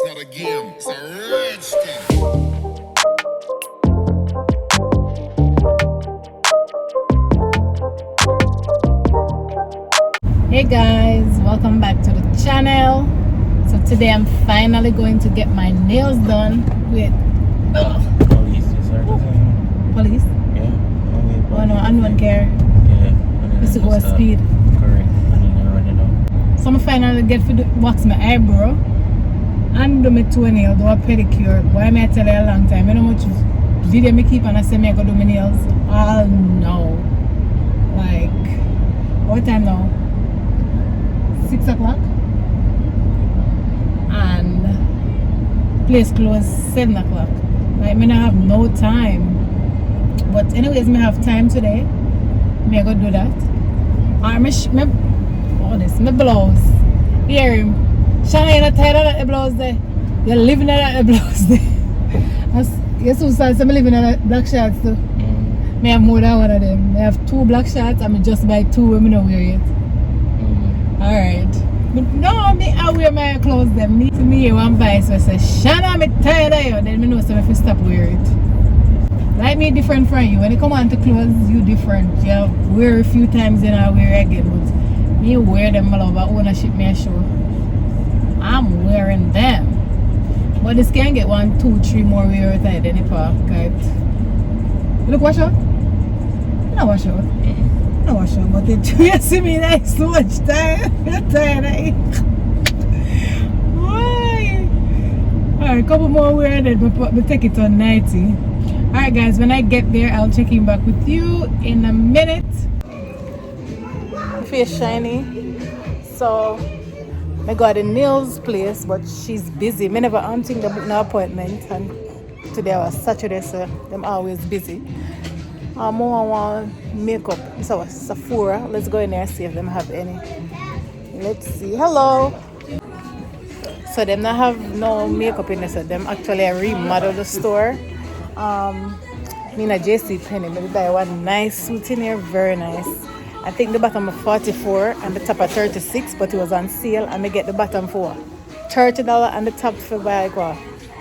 not a game, it's a rich thing. Hey guys, welcome back to the channel. So today I'm finally going to get my nails done with Police, police. Yeah. Oh no, I don't care. Yeah. It's to go speed. Correct. And then you're running out. So I'm finally get to wax my eyebrow and do my toenail, do a pedicure. Boy, may I tell you a long time. You know how much video me keep and I say me I go do my nails? Oh no. Like, what time now? 6 o'clock? And place closed 7 o'clock. Like, me not have no time. But anyways, me have time today. Me I go do that. Or my blouse. Here, Shanna, you're not tired of that blouse there. You're living in that blouse there. You're so sad, so I'm living in that black shorts too. Me have more than one of them. I have 2 black shorts and I just buy 2 when I don't wear it. Alright. But no, I wear my clothes them. Me one buy so I say, Shanna, I'm tired of you. Then I know so I have to stop wearing it. Like me different from you. When you come on to clothes, you different. You wear a few times and I wear again. But me wear them all over ownership me a show. I'm wearing them. But this can get 1, 2, 3 more wear at it in the park. You look wash out? You don't wash out. I don't wash out, but you see me like so much time. You're tired of it. Why? Alright, couple more wear then we take it on 90. Alright guys, when I get there I'll check in back with you in a minute. Face shiny. So I got a nails place, but she's busy. Me never think to book no appointment, and today was Saturday, so them always busy. More want makeup. So Sephora. Let's go in there and see if them have any. Let's see. Hello. So them not have no makeup in there, so them actually remodel the store. Me and JC Penny, maybe buy one nice suit in here, very nice. I think the bottom of 44 and the top of 36, but it was on sale, and I get the bottom for $30 and the top for like what,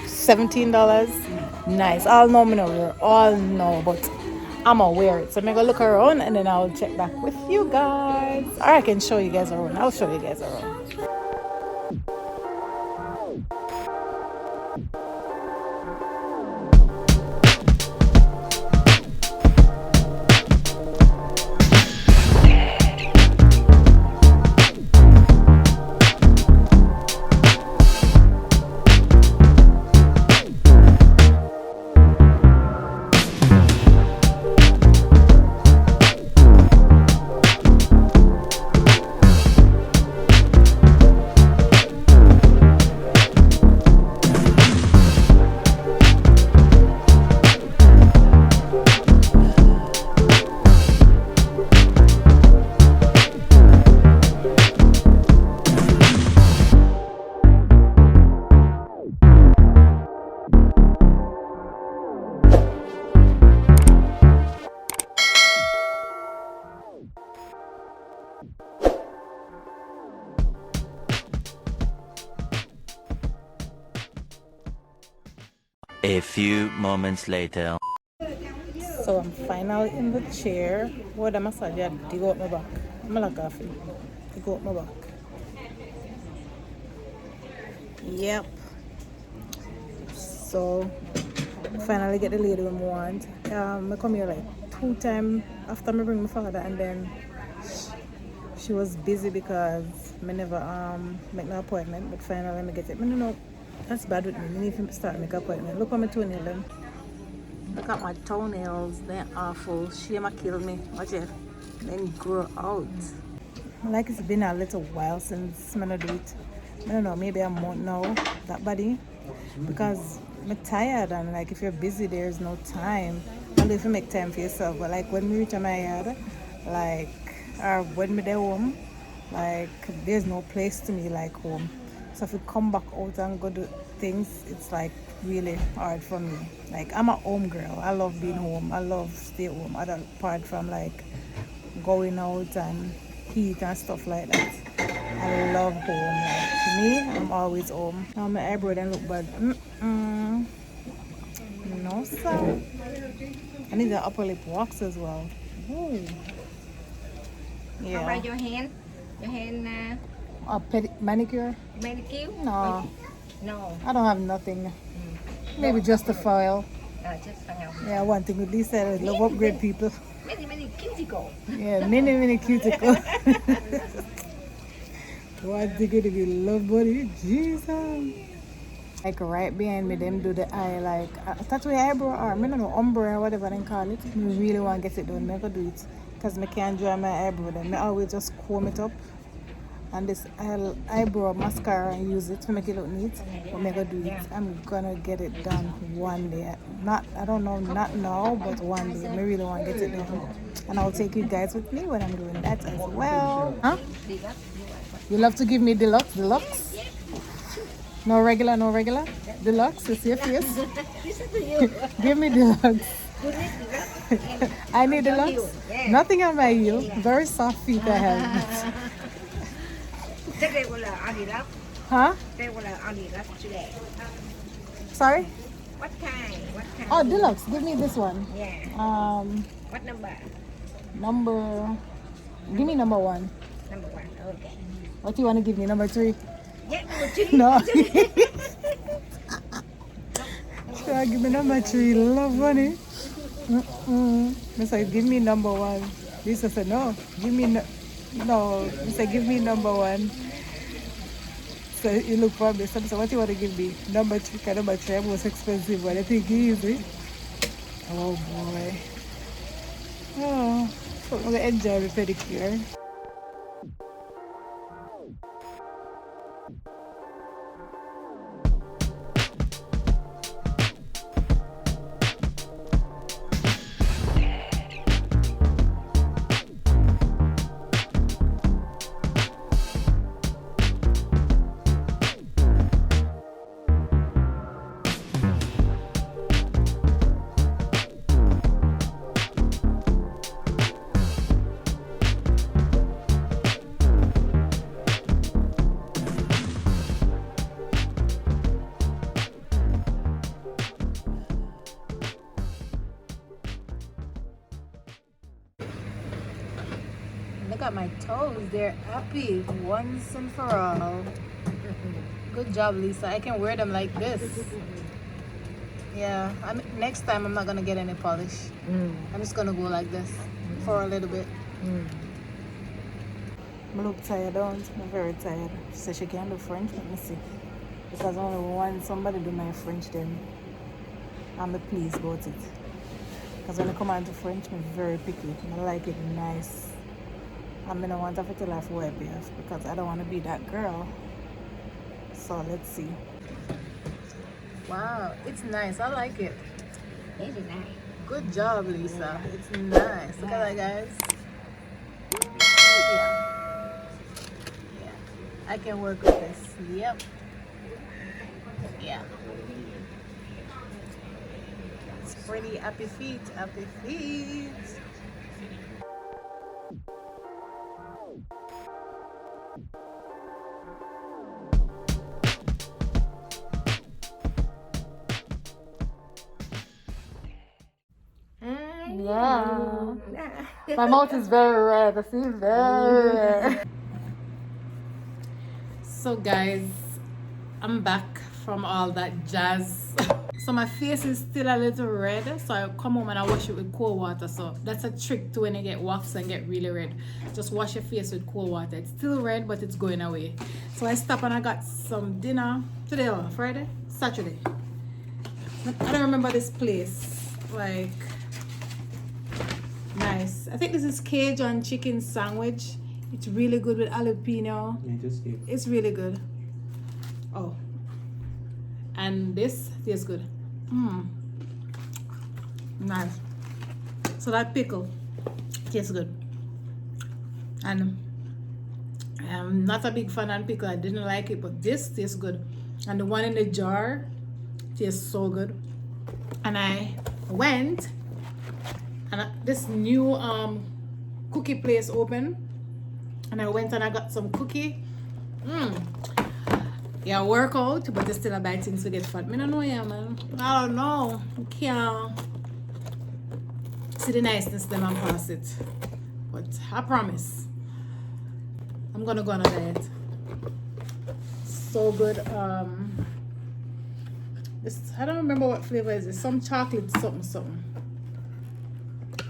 $17. Nice. All know me know, all know, but I'm gonna wear it. So I'm gonna look around and then I'll check back with you guys. Or I can show you guys around. I'll show you guys around. A few moments later. So I'm finally in the chair. What am I saying? Dig out my back. I'm like coffee. Dig out my back. Yep. So finally get the lady we want. I come here like 2 times after I bring my father, and then she was busy because I never make no appointment. But finally I get it. I don't know. That's bad with me. I need to start make an appointment. Look at my toenail then. Look at my toenails. They're awful. She might kill me. Watch it. Then grow out. Like it's been a little while since I do it. I don't know, maybe a month now, that body. Because I'm tired, and like if you're busy there's no time. Although if you make time for yourself. But like when we reach my yard, like or when we're home, like there's no place to me like home. So if we come back out and go do things, it's like really hard for me. Like I'm a home girl. I love being home. I love stay home. Apart from like going out and eat and stuff like that. I love home. Like, me, I'm always home. Now my eyebrow don't look bad. No, sir. I need the upper lip wax as well. Ooh. How Yeah. about your hand? Your hand Manicure? manicure? No, No. I don't have nothing. Maybe just a file. Just hang out. Yeah, one thing with Lisa, I love upgrade people. Many cuticle. Yeah, many cuticle. One thing to be love buddy, Jesus. Like right behind me, them do the eye like tattoo eyebrow or I don't know ombre or whatever they call it. I really want to get it done. I go do it because I can't draw my eyebrow. Then I always just comb it up and this eyebrow mascara and use it to make it look neat. But I go do it. I'm gonna get it done one day. Not now, but one day. I really want to get it done, and I'll take you guys with me when I'm doing that as well. Huh? You love to give me deluxe? No regular? Deluxe is your face. Give me deluxe. I need deluxe. Nothing on my heel. Very soft feet I have. Huh? Sorry? What kind? Oh, deluxe. Give me this one. Yeah. What number? Give me number 1. Number 1. Okay. What do you want to give me? Number 3? Yeah, number 2. No. So give me number 3. Love money. I said, give me number 1. Lisa said, no. Give me no. I said, give me number 1. So you look for me. So what do you want to give me? Number 3. Because number 3 is most expensive one. I think easy. Oh boy. Oh, so I'm gonna enjoy the pedicure. Look at my toes, they're happy once and for all. Good job, Lisa. I can wear them like this. Yeah, next time I'm not gonna get any polish. I'm just gonna go like this for a little bit. I look tired, don't I'm very tired. She said she can't do French. Let me see. Because I only want somebody to do my French, then I'm pleased about it. Because when I come on to French, I'm very picky. I like it nice. I don't want to feel like wipe off because I don't want to be that girl. So let's see. Wow, it's nice. I like it. Very nice. Good job, Lisa. It's nice. Look at that, guys. Yeah. I can work with this. Yep. Yeah. It's pretty. Happy feet. Happy feet. Yeah. My mouth is very red. I see very red. So guys, I'm back from all that jazz. So my face is still a little red, so I come home and I wash it with cold water. So that's a trick to when you get wax and get really red. Just wash your face with cold water. It's still red, but it's going away. So I stopped and I got some dinner today, Friday? Saturday. I don't remember this place. Like, nice. I think this is Cajun chicken sandwich. It's really good with jalapeno. It's really good. Oh. And this tastes good. Nice. So that pickle tastes good. And I'm not a big fan of pickle. I didn't like it, but this tastes good. And the one in the jar tastes so good. And I went and this new cookie place opened, and I went and I got some cookie Yeah, work out, but it's still a bad thing to get fat. I don't know, yeah, man. I don't know. I can't see the niceness them and pass it. But I promise, I'm gonna go on a diet. So good. This, I don't remember what flavor is it. Some chocolate something.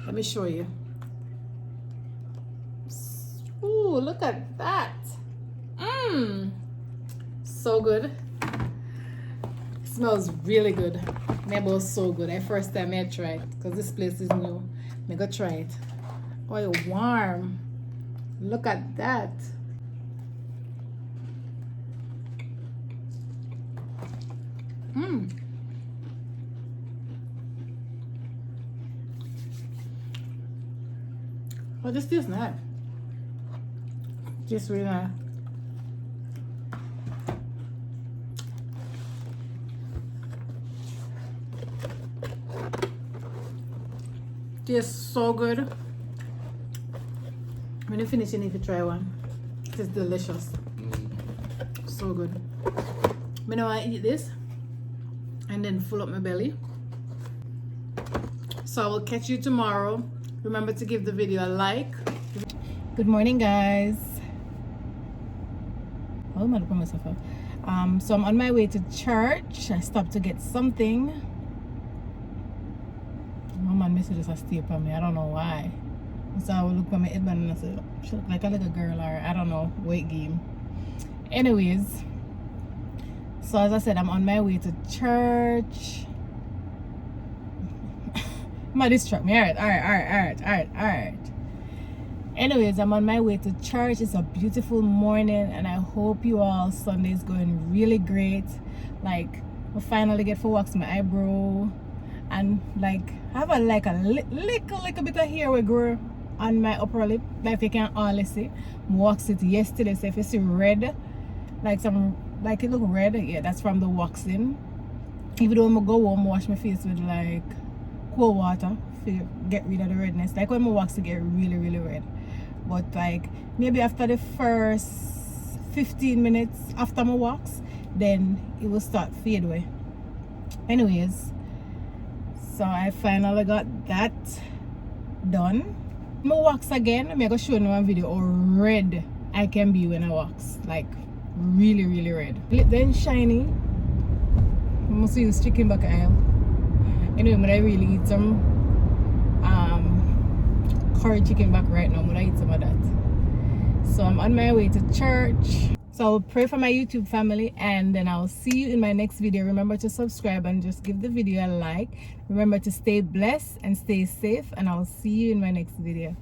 Let me show you. Ooh, look at that. So good. Smells really good. Maybe it was so good. The first time I tried it, because this place is new. I go try it. Oh, it's warm. Look at that. Oh, this tastes nice. Just really nice. Tastes so good. When you finish, you need to try one. It's delicious. So good. I know I eat this and then fill up my belly. So I will catch you tomorrow. Remember to give the video a like. Good morning, guys. Oh, I'm gonna put myself up. So I'm on my way to church. I stopped to get something. My man messages a stay for me. I don't know why. So I will look at my headband and I said, she look like a little girl, or I don't know, weight game. Anyways, so as I said, I'm on my way to church. Might distract me. All right. Anyways, I'm on my way to church. It's a beautiful morning, and I hope you all Sunday is going really great. Like, I finally get to wax my eyebrow, and like I have a little bit of hair we grow on my upper lip. Like you can all see. I waxed it yesterday, so if you see red, like it look red, yeah, that's from the waxing. Even though I go home, I wash my face with like cold water to get rid of the redness. Like when I wax, it get really red. But like maybe after the first 15 minutes after my wax, then it will start fade away. Anyways, so I finally got that done. I'm gonna wax again. I'm gonna show you one video how red I can be when I wax. Like really red. Lip then shiny. I must use chicken back aisle. Anyway, but I really eat some curry chicken back right now. I'm gonna eat some of that. So I'm on my way to church. So I'll pray for my YouTube family, and then I'll see you in my next video. Remember to subscribe and just give the video a like. Remember to stay blessed and stay safe, and I'll see you in my next video.